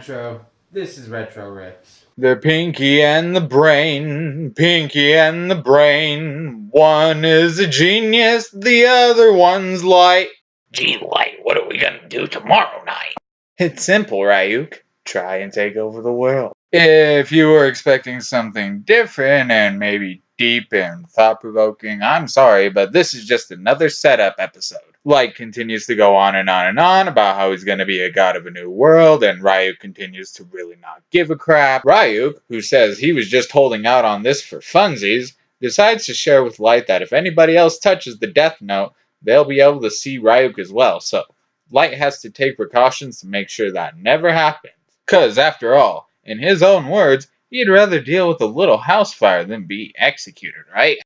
Retro. This is Retro Rips. The pinky and the brain, pinky and the brain. One is a genius, the other one's light. Gee, Light, what are we gonna do tomorrow night? It's simple, Ryuk. Try and take over the world. If you were expecting something different and maybe deep and thought-provoking, I'm sorry, but this is just another setup episode. Light continues to go on and on and on about how he's going to be a god of a new world, and Ryuk continues to really not give a crap. Ryuk, who says he was just holding out on this for funsies, decides to share with Light that if anybody else touches the Death Note, they'll be able to see Ryuk as well, so Light has to take precautions to make sure that never happens. Because, after all, in his own words, he'd rather deal with a little house fire than be executed, right?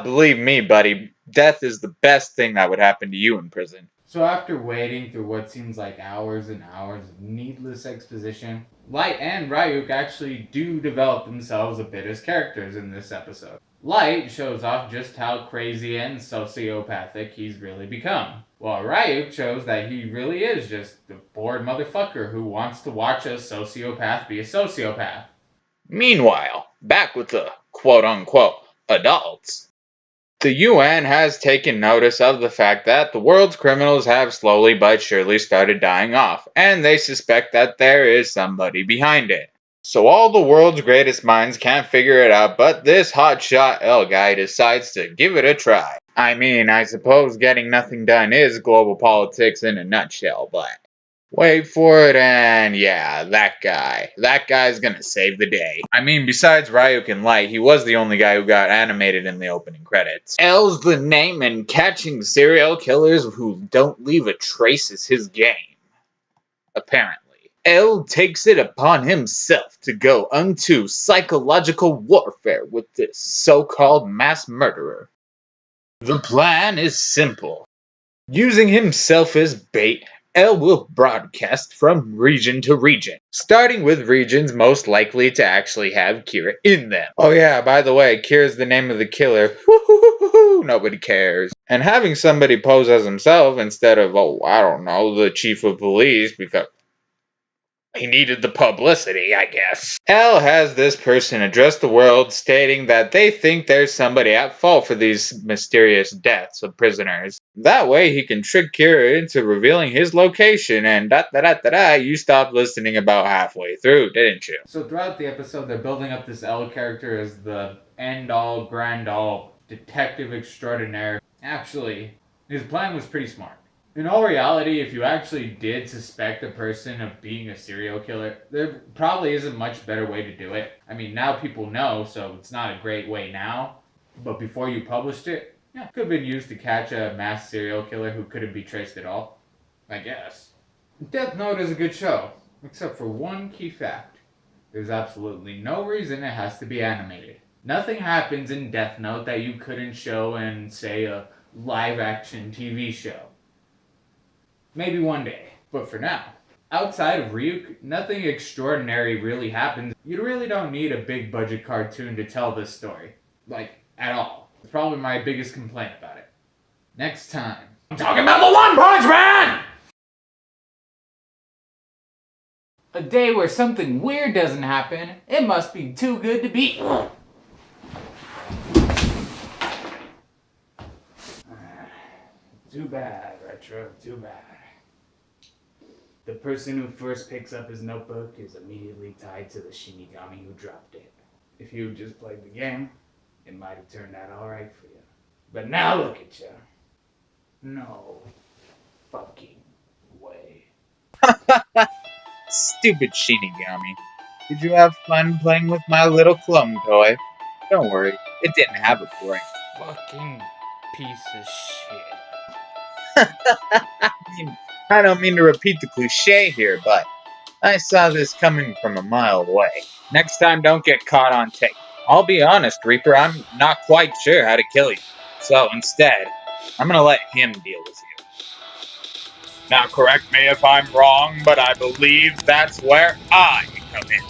Believe me, buddy, death is the best thing that would happen to you in prison. So after wading through what seems like hours and hours of needless exposition, Light and Ryuk actually do develop themselves a bit as characters in this episode. Light shows off just how crazy and sociopathic he's really become, while Ryuk shows that he really is just a bored motherfucker who wants to watch a sociopath be a sociopath. Meanwhile, back with the quote-unquote adults. The UN has taken notice of the fact that the world's criminals have slowly but surely started dying off, and they suspect that there is somebody behind it. So all the world's greatest minds can't figure it out, but this hotshot L guy decides to give it a try. I mean, I suppose getting nothing done is global politics in a nutshell, but wait for it, and yeah, that guy's gonna save the day. I mean, besides Ryuk and Light, he was the only guy who got animated in the opening credits. L's the name, and catching serial killers who don't leave a trace is his game. Apparently. L takes it upon himself to go unto psychological warfare with this so-called mass murderer. The plan is simple. Using himself as bait, L will broadcast from region to region, starting with regions most likely to actually have Kira in them. Oh yeah, by the way, Kira's the name of the killer. Woo-hoo-hoo-hoo, nobody cares. And having somebody pose as himself instead of, the chief of police, because he needed the publicity, I guess. L has this person address the world stating that they think there's somebody at fault for these mysterious deaths of prisoners. That way he can trick Kira into revealing his location, and you stopped listening about halfway through, didn't you? So throughout the episode, they're building up this L character as the end-all, grand-all, detective extraordinaire. Actually, his plan was pretty smart. In all reality, if you actually did suspect a person of being a serial killer, there probably isn't much better way to do it. I mean, now people know, so it's not a great way now. But before you published it, yeah, it could have been used to catch a mass serial killer who couldn't be traced at all. I guess. Death Note is a good show, except for one key fact. There's absolutely no reason it has to be animated. Nothing happens in Death Note that you couldn't show in, say, a live-action TV show. Maybe one day, but for now. Outside of Ryuk, nothing extraordinary really happens. You really don't need a big budget cartoon to tell this story. Like, at all. It's probably my biggest complaint about it. Next time. I'm talking about the One Punch Man! A day where something weird doesn't happen, it must be too good to be. Too bad, Retro, too bad. The person who first picks up his notebook is immediately tied to the Shinigami who dropped it. If you just played the game, it might have turned out alright for you. But now look at you. No fucking way. Stupid Shinigami. Did you have fun playing with my little clone toy? Don't worry, it didn't have a brain. Fucking piece of shit. I don't mean to repeat the cliche here, but I saw this coming from a mile away. Next time, don't get caught on tape. I'll be honest, Reaper, I'm not quite sure how to kill you. So instead, I'm gonna let him deal with you. Now correct me if I'm wrong, but I believe that's where I come in.